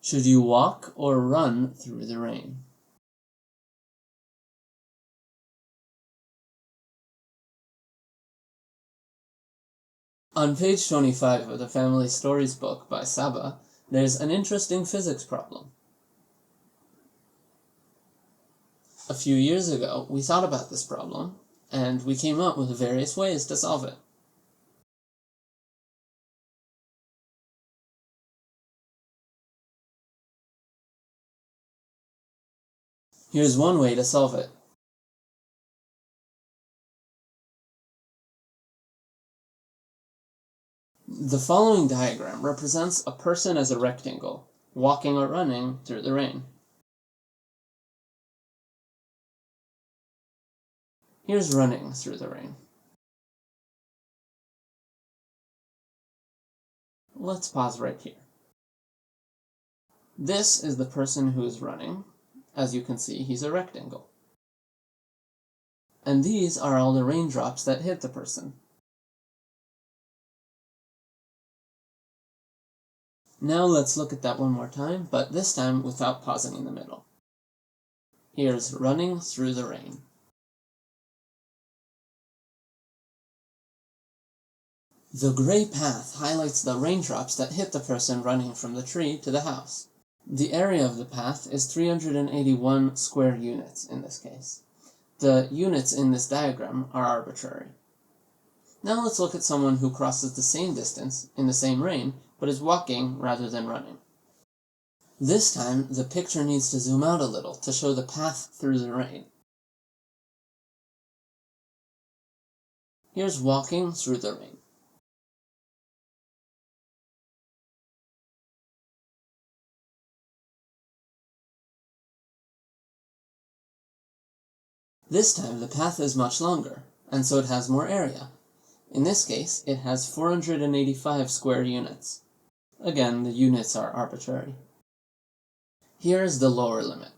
Should you walk or run through the rain? On page 25 of the Family Stories book by Saba, there's an interesting physics problem. A few years ago, we thought about this problem, and we came up with various ways to solve it. Here's one way to solve it. The following diagram represents a person as a rectangle, walking or running through the rain. Here's running through the rain. Let's pause right here. This is the person who is running. As you can see, he's a rectangle. And these are all the raindrops that hit the person. Now let's look at that one more time, but this time without pausing in the middle. Here's running through the rain. The gray path highlights the raindrops that hit the person running from the tree to the house. The area of the path is 381 square units in this case. The units in this diagram are arbitrary. Now let's look at someone who crosses the same distance in the same rain, but is walking rather than running. This time, the picture needs to zoom out a little to show the path through the rain. Here's walking through the rain. This time the path is much longer, and so it has more area. In this case, it has 485 square units. Again, the units are arbitrary. Here is the lower limit.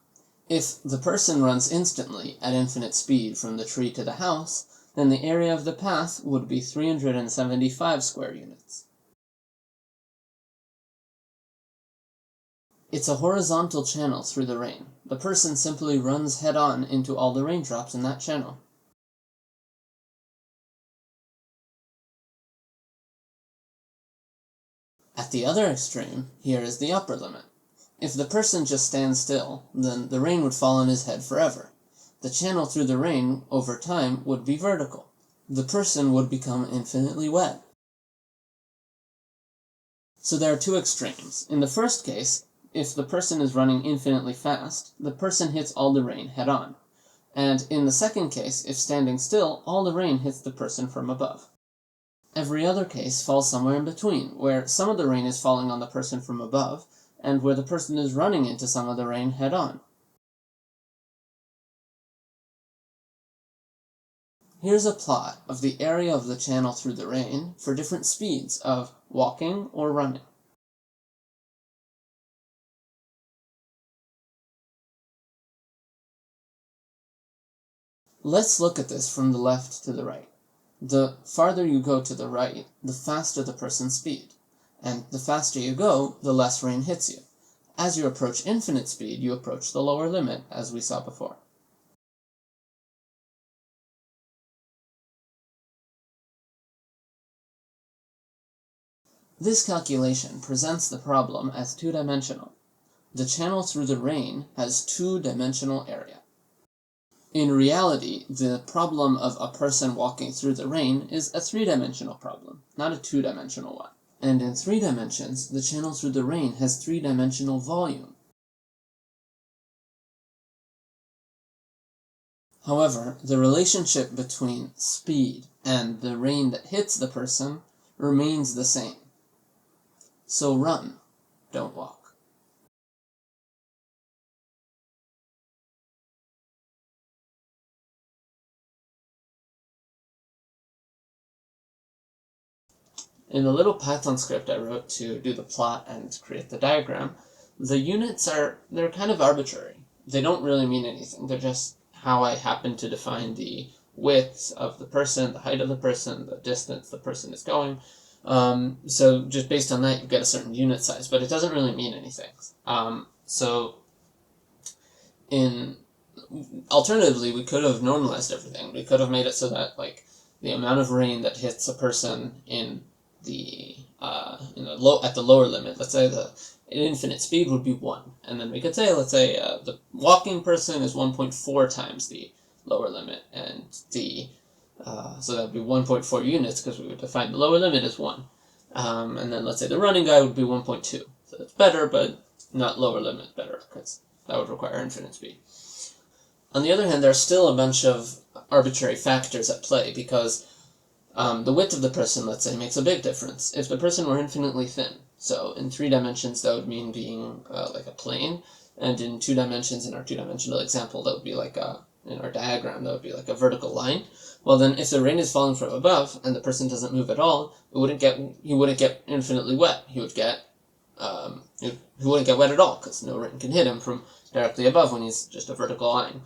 If the person runs instantly at infinite speed from the tree to the house, then the area of the path would be 375 square units. It's a horizontal channel through the rain. The person simply runs head-on into all the raindrops in that channel. At the other extreme, here is the upper limit. If the person just stands still, then the rain would fall on his head forever. The channel through the rain, over time, would be vertical. The person would become infinitely wet. So there are two extremes. In the first case, if the person is running infinitely fast, the person hits all the rain head-on. And in the second case, if standing still, all the rain hits the person from above. Every other case falls somewhere in between, where some of the rain is falling on the person from above, and where the person is running into some of the rain head-on. Here's a plot of the area of the channel through the rain for different speeds of walking or running. Let's look at this from the left to the right. The farther you go to the right, the faster the person's speed. And the faster you go, the less rain hits you. As you approach infinite speed, you approach the lower limit, as we saw before. This calculation presents the problem as two-dimensional. The channel through the rain has two-dimensional area. In reality, the problem of a person walking through the rain is a three-dimensional problem, not a two-dimensional one. And in 3 dimensions, the channel through the rain has three-dimensional volume. However, the relationship between speed and the rain that hits the person remains the same. So run, don't walk. In the little Python script I wrote to do the plot and create the diagram, the units they're kind of arbitrary. They don't really mean anything. They're just how I happen to define the width of the person, the height of the person, the distance the person is going. So just based on that, you get a certain unit size, but it doesn't really mean anything. So alternatively, we could have normalized everything. We could have made it so that like the amount of rain that hits a person at the lower limit, let's say the infinite speed would be 1, and then we could say, let's say the walking person is 1.4 times the lower limit, and so that would be 1.4 units because we would define the lower limit as 1, and then let's say the running guy would be 1.2. So it's better, but not lower limit better, because that would require infinite speed. On the other hand, there are still a bunch of arbitrary factors at play, because the width of the person, let's say, makes a big difference. If the person were infinitely thin, so in 3 dimensions that would mean being like a plane, and in 2 dimensions, in our 2-dimensional example, that would be like in our diagram, that would be like a vertical line. Well then, if the rain is falling from above, and the person doesn't move at all, he wouldn't get infinitely wet. He wouldn't get wet at all, because no rain can hit him from directly above when he's just a vertical line.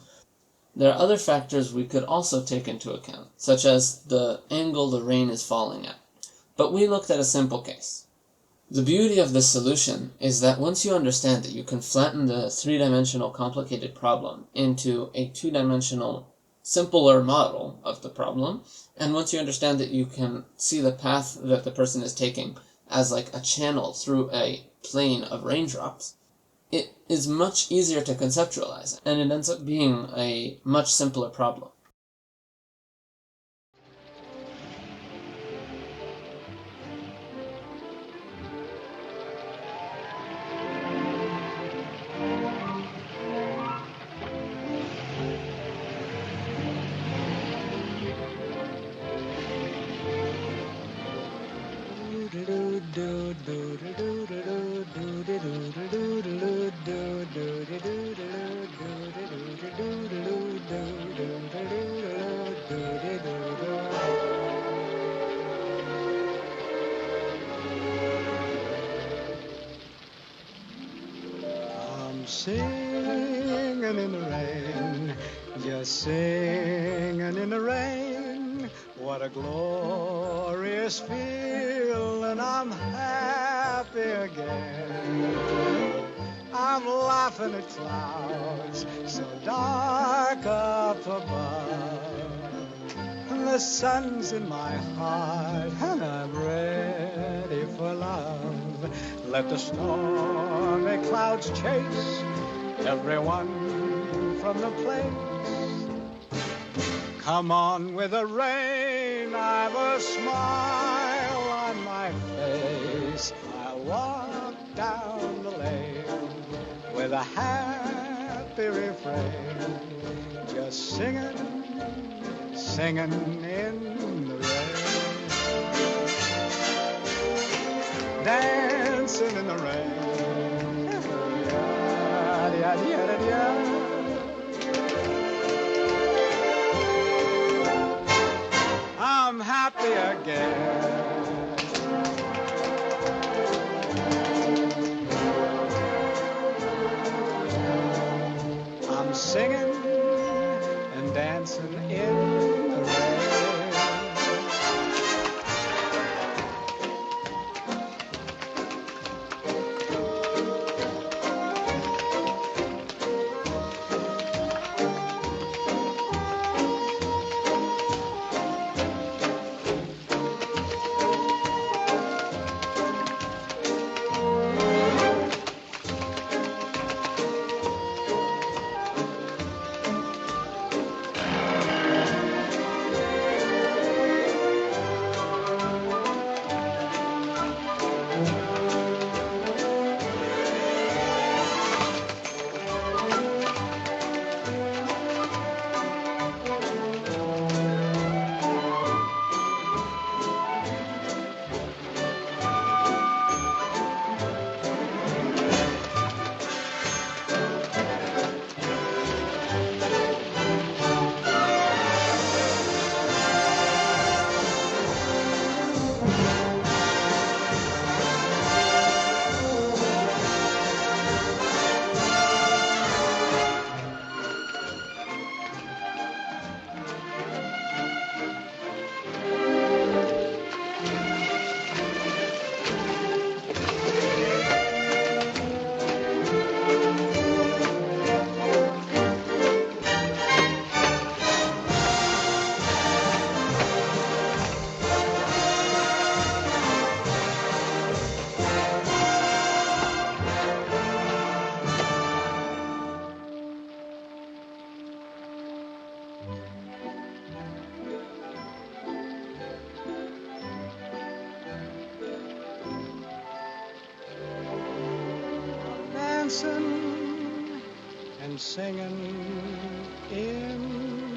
There are other factors we could also take into account, such as the angle the rain is falling at. But we looked at a simple case. The beauty of this solution is that once you understand that you can flatten the 3-dimensional complicated problem into a 2-dimensional simpler model of the problem, and once you understand that you can see the path that the person is taking as like a channel through a plane of raindrops, it is much easier to conceptualize, and it ends up being a much simpler problem. I'm singing in the rain, just singing in the rain. What a glorious feeling, I'm happy again. I'm laughing at clouds so dark up above. The sun's in my heart and I'm ready for love. Let the stormy clouds chase everyone from the place. Come on with the rain, I've a smile on my face. I'll walk down the lane with a happy refrain, just singing, singing in the rain, dancing in the rain. I'm happy again. I'm singing and dancing in the rain. dancing and singing in